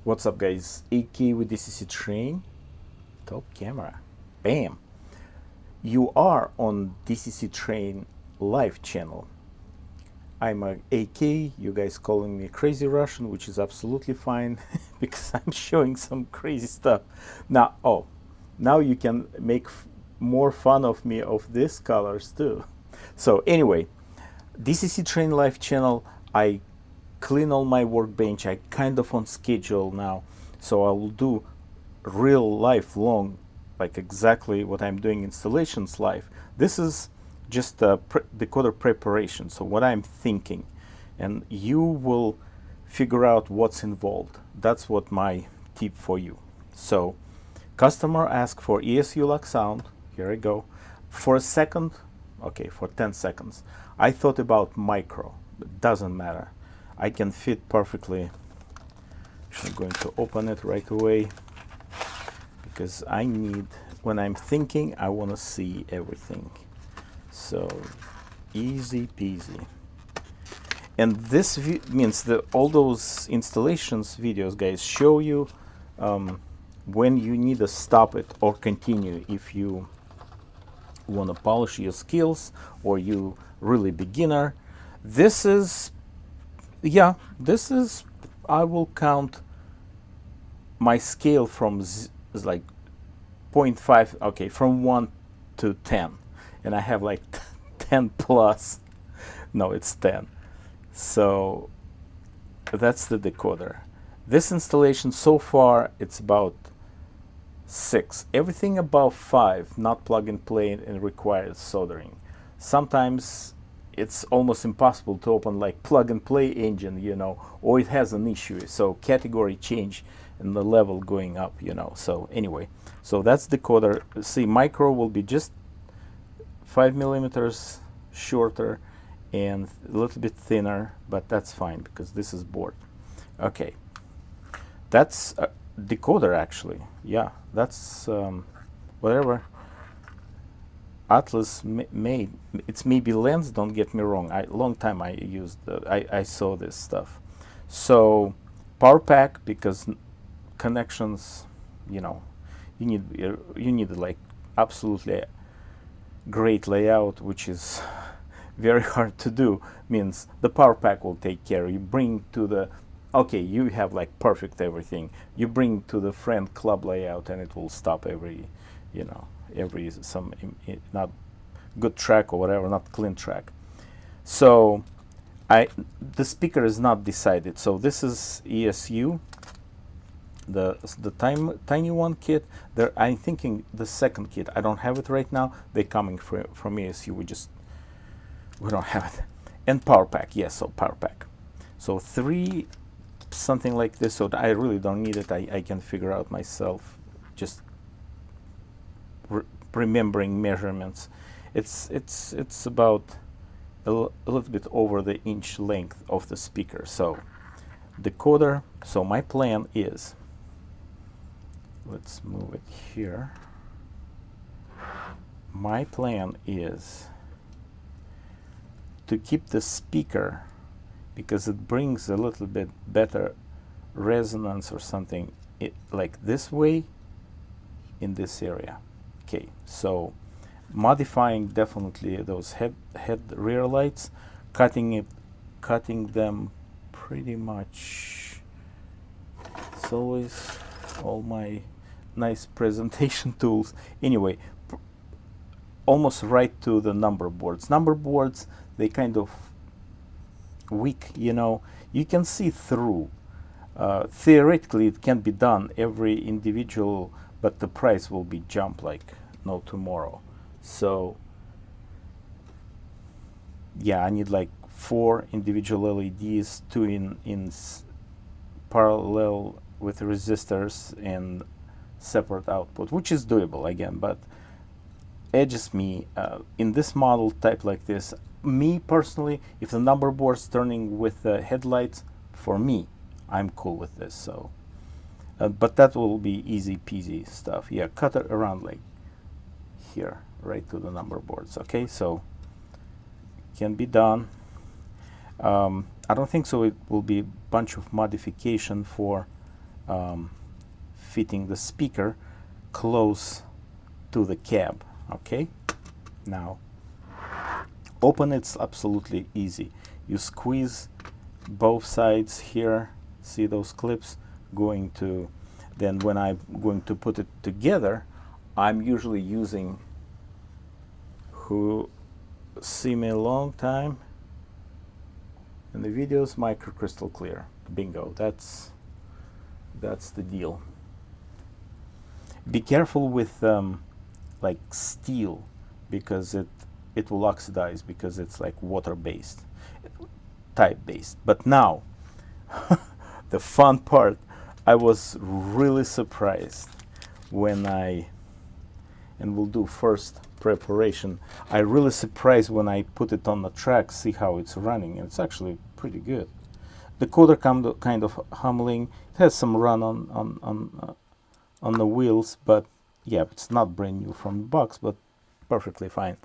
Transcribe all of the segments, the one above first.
What's up, guys? AK with DCC Train, top camera. Bam! You are on DCC Train live channel. I'm a AK, you guys calling me crazy Russian, which is absolutely fine because I'm showing some crazy stuff. Now you can make more fun of me of these colors too. So anyway, DCC Train live channel, I clean all my workbench. I kind of on schedule now, so I will do real life long, like exactly what I'm doing installations live. This is just a decoder preparation, so what I'm thinking, and you will figure out what's involved. That's what my tip for you. So customer asked for ESU lock sound. Here I go. For a second, okay, for 10 seconds, I thought about micro, but doesn't matter. I can fit perfectly. I'm going to open it right away because I need, when I'm thinking, I want to see everything. So easy peasy. And this means that all those installations videos, guys, show you when you need to stop it or continue if you want to polish your skills or you really beginner. This is, yeah, this is, I will count my scale from like 0.5, okay, from 1 to 10. And I have like 10 plus. No, it's 10. So that's the decoder. This installation so far, it's about 6. Everything above 5, not plug and play and requires soldering. Sometimes it's almost impossible to open like plug and play engine, you know, or it has an issue. So category change and the level going up, you know. So anyway, so that's decoder. See, micro will be just 5 millimeters shorter and a little bit thinner, but that's fine because this is board. Okay, that's a decoder actually. Yeah, that's whatever Atlas made. It's maybe lens, don't get me wrong. Long time I used, I saw this stuff. So power pack, because connections, you know, you need like absolutely great layout, which is very hard to do. Means the power pack will take care. You bring to the, okay, you have like perfect everything. You bring to the friend club layout and it will stop every, you know, every some not good track or whatever, not clean track. So the speaker is not decided. So this is ESU, the tiny one kit. There, I'm thinking the second kit. I don't have it right now. They're coming from ESU. We don't have it. And power pack, yes. So power pack. So 3 something like this. So I really don't need it. I can figure out myself. Just remembering measurements. It's about a little bit over the inch length of the speaker. So decoder. So my plan is, let's move it here. My plan is to keep the speaker because it brings a little bit better resonance or something, like this way in this area. Okay, so modifying definitely those head rear lights, cutting them pretty much. It's always all my nice presentation tools. Anyway, almost right to the number boards. Number boards, they kind of weak, you know. You can see through. Theoretically, it can be done every individual, but the price will be jump like no tomorrow. So yeah, I need like 4 individual LEDs, 2 in parallel with resistors and separate output, which is doable again, but edges me in this model type like this. Me personally, if the number board's turning with the headlights, for me, I'm cool with this. So but that will be easy peasy stuff. Yeah, cut it around like here, right to the number boards. Okay, so can be done. I don't think so it will be a bunch of modification for fitting the speaker close to the cab. Okay, now open. It's absolutely easy. You squeeze both sides here, see those clips going to, then when I'm going to put it together, I'm usually using, who see me a long time in the videos, microcrystal clear. Bingo, that's the deal. Be careful with like steel, because it will oxidize, because it's like water based, type based. But now the fun part, I was really surprised when and we'll do first preparation. I really surprised when I put it on the track, see how it's running, and it's actually pretty good. The decoder kind of humbling. It has some run on the wheels, but yeah, it's not brand new from the box, but perfectly fine.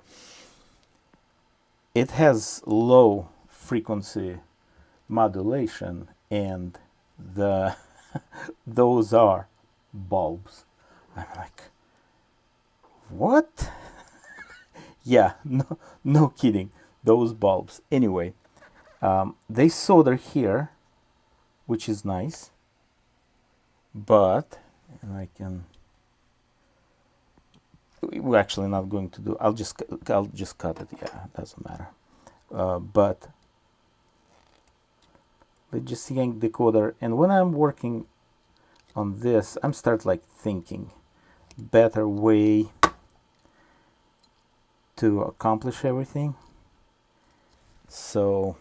It has low frequency modulation, and the those are bulbs. I'm like, what? Yeah, no kidding, those bulbs. Anyway, they solder here, which is nice, but, and I can, we're actually not going to do, I'll just cut it. Yeah, it doesn't matter. But let's just yank the decoder, and when I'm working on this, I'm start like thinking better way to accomplish everything. So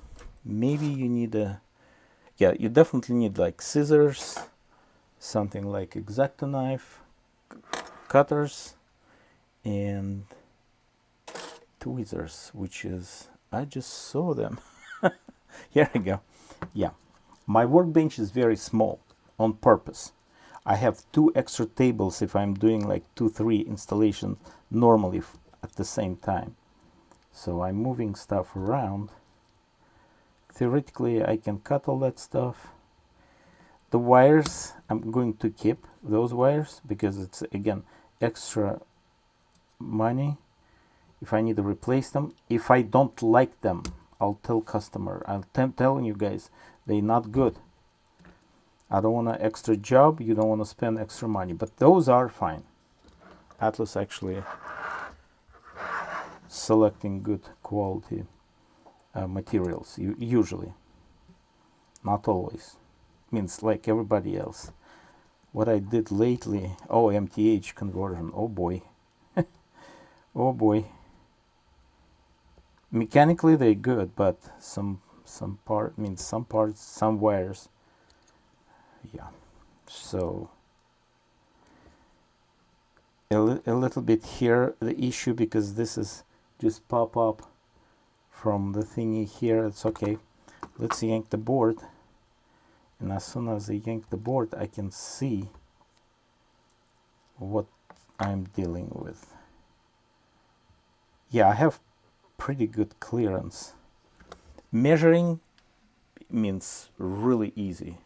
maybe you need you definitely need like scissors, something like X-Acto knife, cutters, and tweezers, which is, I just saw them. Here we go. Yeah, my workbench is very small on purpose. I have 2 extra tables if I'm doing like 2-3 installations normally at the same time. So I'm moving stuff around. Theoretically, I can cut all that stuff. The wires, I'm going to keep those wires because it's, again, extra money if I need to replace them. If I don't like them, I'll tell customer. I'm telling you guys, they're not good. I don't want an extra job. You don't want to spend extra money, but those are fine. Atlas actually selecting good quality materials, usually, not always. Means like everybody else. What I did lately, oh, MTH conversion, oh boy. Oh boy. Mechanically they're good, but some parts, some wires, yeah. So a little bit here the issue, because this is just pop up from the thingy here. It's okay. Let's yank the board, and as soon as I yank the board, I can see what I'm dealing with. Yeah, I have pretty good clearance. Measuring means really easy.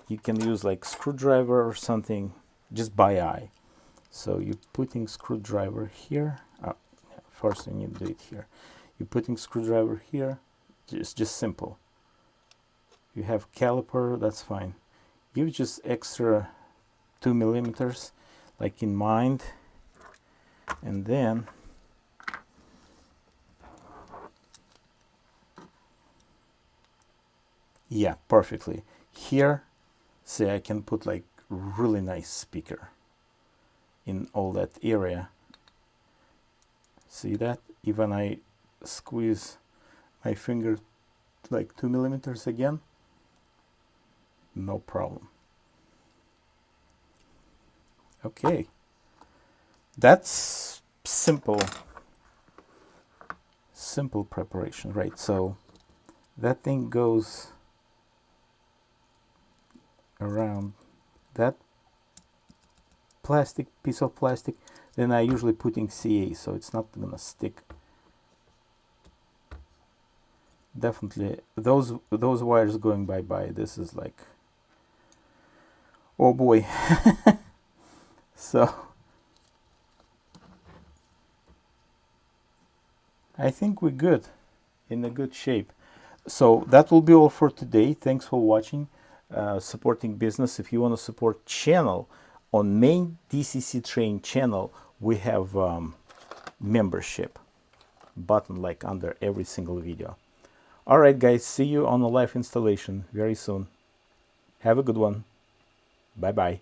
You can use like screwdriver or something just by eye. So you're putting screwdriver here. First you need to do it here. You're putting screwdriver here. Just simple. You have caliper, that's fine. Give just extra 2 millimeters like in mind, and then yeah, perfectly. Here, say I can put like really nice speaker in all that area. See that? Even I squeeze my finger like 2 millimeters again, no problem. Okay, that's simple preparation, right? So that thing goes around that piece of plastic. Then I usually putting CA, so it's not gonna stick. Definitely those wires going bye. This is like Oh boy. So I think we're good, in a good shape. So that will be all for today. Thanks for watching. Supporting business. If you want to support channel, on main DCC train channel we have membership button like under every single video. All right guys, see you on a live installation very soon. Have a good one. Bye bye.